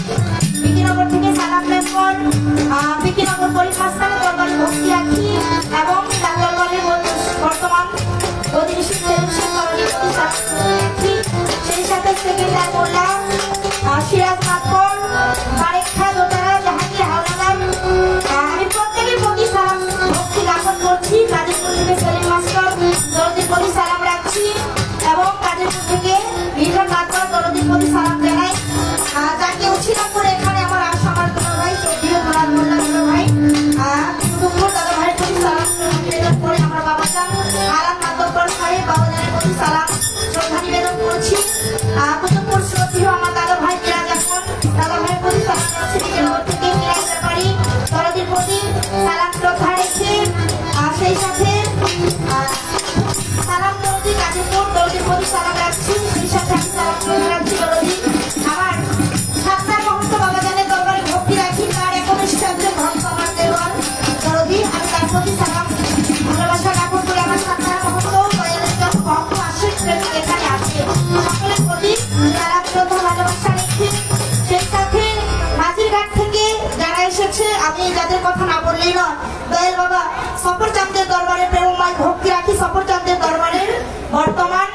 Speaker 4: বিকিনগর থেকে সালাম মেম্বার বিকিনগর পরিখাস্তানের দরবারে ভক্তি রাখি এবং তার দরবারের বর্তমান কুতুবপুর শ্রদ্ধেয় আমার দাদা ভাই বিরাজ এখন দাদা ভাই প্রতি সালাম যাচ্ছে নিজের ওর থেকে মিরাজ ব্যাপারী দরদির প্রতি সালাম শ্রদ্ধা রেখে সেই সাথে সালাম দরদি গাজীপুর দরদির প্রতি সালাম রাখছি সেই সাথে আমি সালাম শ্রদ্ধা রাখছি দরদি আমার সাতটা মহন্ত বাবা জানের দরবারে ভক্তি রাখি তার একনিষ্ঠ একজন ভক্ত আমার দেওয়ার দরদি আমি তার প্রতি সালাম ভালোবাসা জ্ঞাপন করে আমার সাতটা মহন্ত যত ভক্ত আসে প্রেমিক এখানে আসে সকলের প্রতি সালাম শ্রদ্ধা ভালোবাসা রেখে সেই সাথে হাজিরঘাট থেকে যারা এসেছে আমি যাদের কথা না বললেই নয় দয়াল বাবা সফরচাঁদের দরবারে প্রেমময় ভক্তি রাখি সফরচাঁদের দরবারের বর্তমান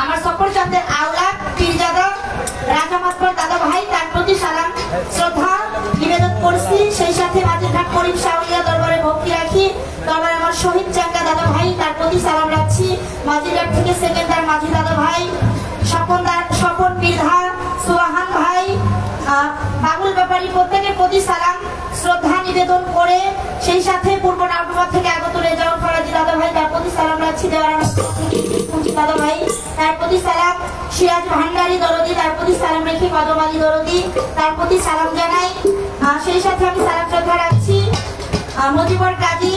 Speaker 4: আমার সফরচাঁদের আওলাদ পীরজাদা রাজা মাতবর দাদা ভাই তার প্রতি সালাম শ্রদ্ধা নিবেদন করছি সেই সাথে হাজিরঘাট করিম শাহলিয়া দরবারে ভক্তি রাখি দরবারে আমার শহীদ চাঙ্গা দাদা ভাই তার প্রতি সালাম রাখছি মাঝিরঘাট থেকে সেকেন্ডার মাঝি দাদা ভাই স্বপন বিধা সুহান ভাই বাবুল ব্যাপারী প্রত্যেকের প্রতি সালাম শ্রদ্ধা নিবেদন করে সেই সাথে পূর্ব নাগরবাদ থেকে আগত রেজাউল ফরাজি দাদা ভাই তার প্রতি সালাম রাখছি দেওয়ারানা দাদা ভাই তার প্রতি সালাম সিরাজ ভান্ডারী দরদি তার প্রতি সালাম রেখে কদম আলী দরদি তার প্রতি সালাম জানাই সেই সাথে আমি সালাম শ্রদ্ধা রাখছি মজিবর কাজী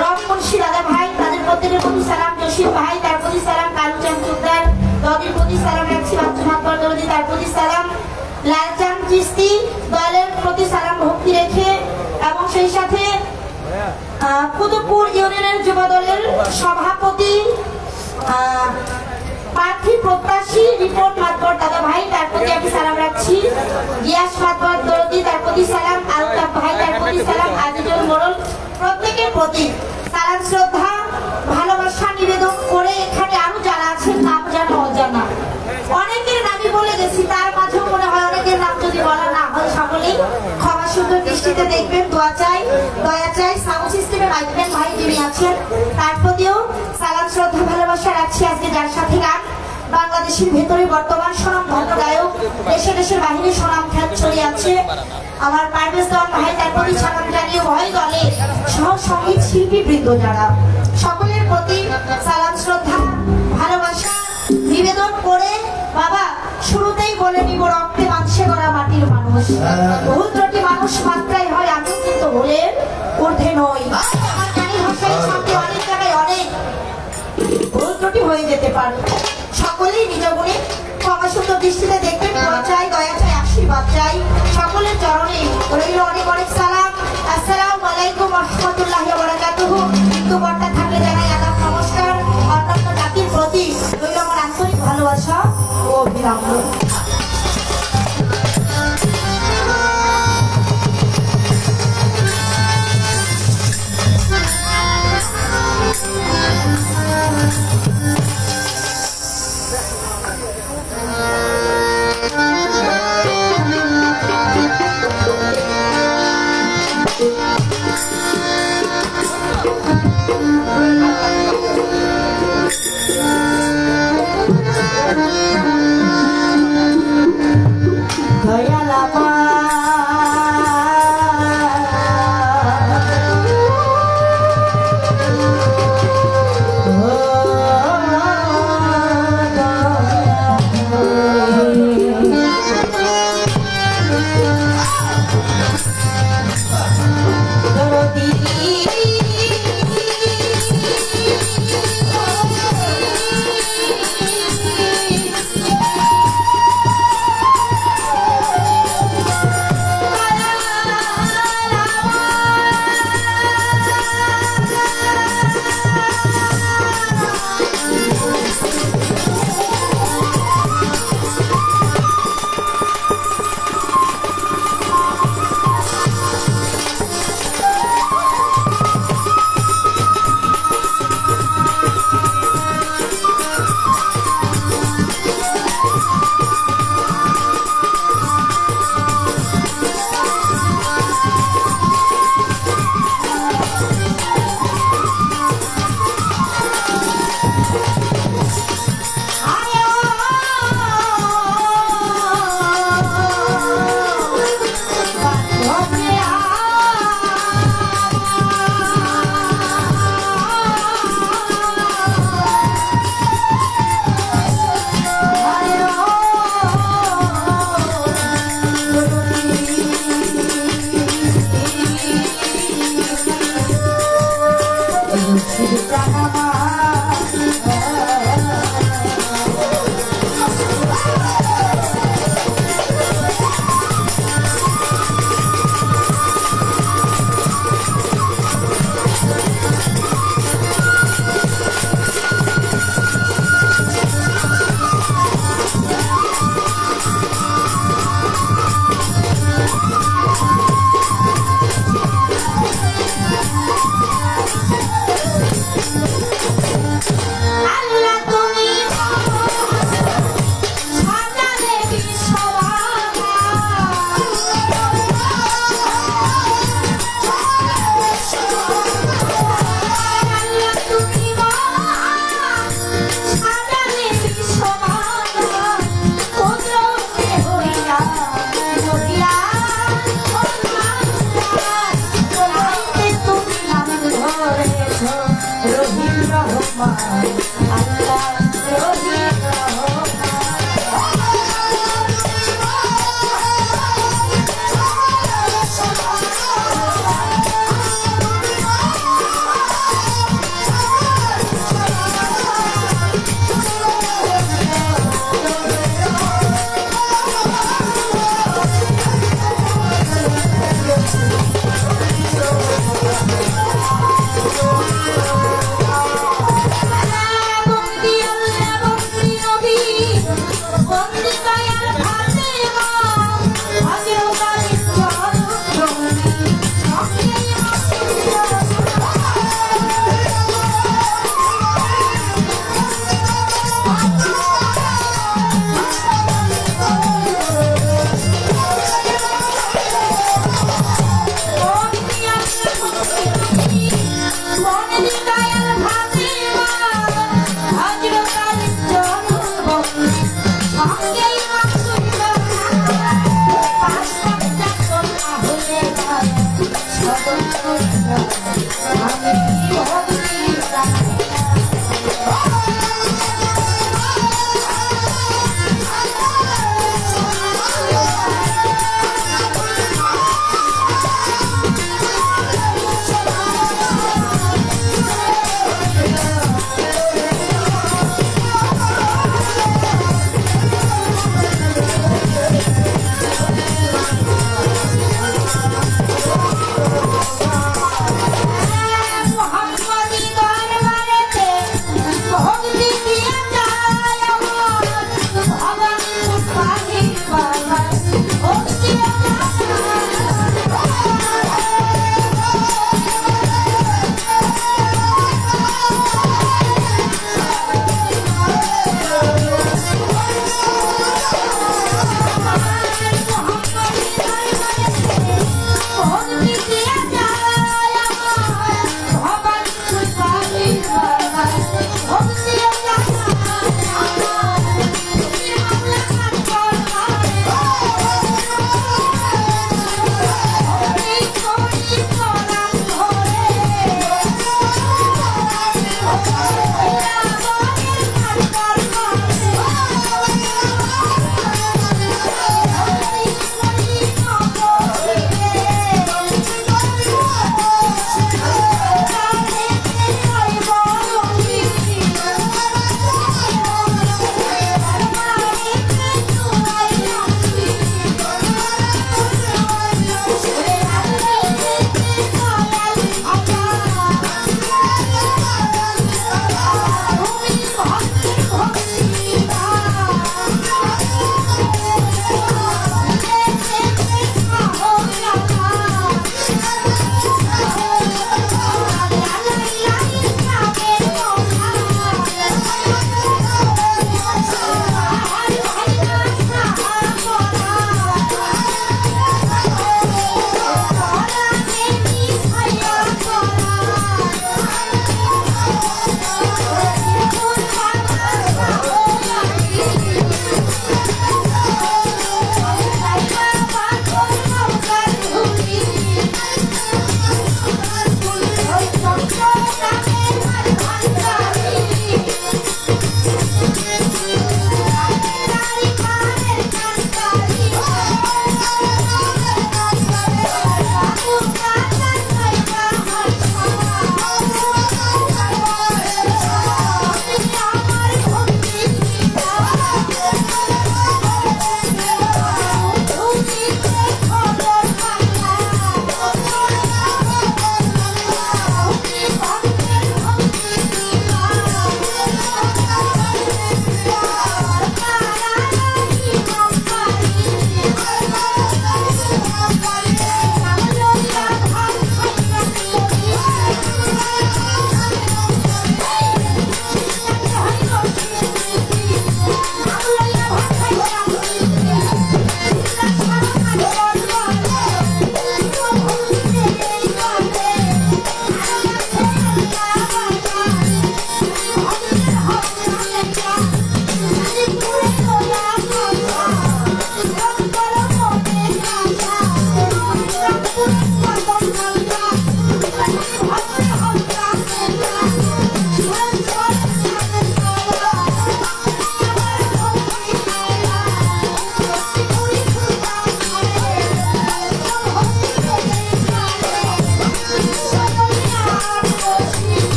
Speaker 4: রব মুন্সি দাদা ভাই তাদের প্রত্যেকের প্রতি সালাম জসিম ভাই তার প্রতি সালাম কালুচাঁদ চুকদার দরদির প্রতি সালাম রাখছি বাচ্চু মাতবর দরদি তার প্রতি সালাম লালচাঁদ চিস্তি দলের প্রতি সালাম ভক্তি রেখে এবং সেই সাথে কুতুবপুর ইউনিয়নের যুব দলের সভাপতি প্রার্থী প্রত্যাশী রিপোর্ট মাতবর দাদা ভাই তার প্রতি আমি সালাম রাখছি গিয়াস মাতবর দরদি তার প্রতি সালাম আলতাফ ভাই তার প্রতি সালাম আজিজুল মোড়ল প্রত্যেকের প্রতি সালাম শ্রদ্ধা ভালোবাসা নিবেদন করে এখানে আরো যারা আছেন নাম জানা অজানা অনেকের নামই বলে গেছি তার মাঝেও মনে হয় অনেকের নাম যদি বলা না হয় সকলেই ক্ষমা সুন্দর দৃষ্টিতে দেখবেন দয়া চাই সাউন্ড সিস্টেমে মাইকম্যান ভাই যিনি আছেন তার প্রতিও সালাম শ্রদ্ধা ভালোবাসা রাখছি আজকে যার সাথে গান বাংলাদেশের ভেতরে বর্তমান সুনামধন্য গায়ক দেশে দেশের বাহিনী সুনাম খ্যাত ছড়িয়ে আছে আমার পারভেজ দেওয়ান ভাই তার প্রতি সালাম জানিয়ে ভয় দলে সহ সঙ্গীত শিল্পী বৃন্দ যারা সকলের প্রতি সালাম শ্রদ্ধা ভালোবাসা নিবেদন করে বাবা শুরুতেই বলে নিব রক্তে মাংসে গড়া মাটির মানুষ বহু ত্রুটি মানুষ মাত্রায় হয় আমি কিন্তু বলে ঊর্ধ্বে নই আমার জানি ভাষায় সামনে অনেক জায়গায় অনেক ভুল ত্রুটি হয়ে যেতে পারে সকলেই নিজ গুণে ক্ষমা সুন্দর দৃষ্টিতে দেখবেন দয়া চাই আশীর্বাদ চাই সকলের চরণে রইল অনেক অনেক সালাম আসসালামু আলাইকুম ওয়া রাহমাতুল্লাহি ওয়া বারাকাতুহু হিন্দু বর্তা থাকলে জানাই আদাব নমস্কার অন্যান্য জাতির প্রতি রইল আমার আন্তরিক ভালোবাসা ও অভিনন্দন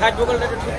Speaker 4: সাইড ভোকালটা ঠিক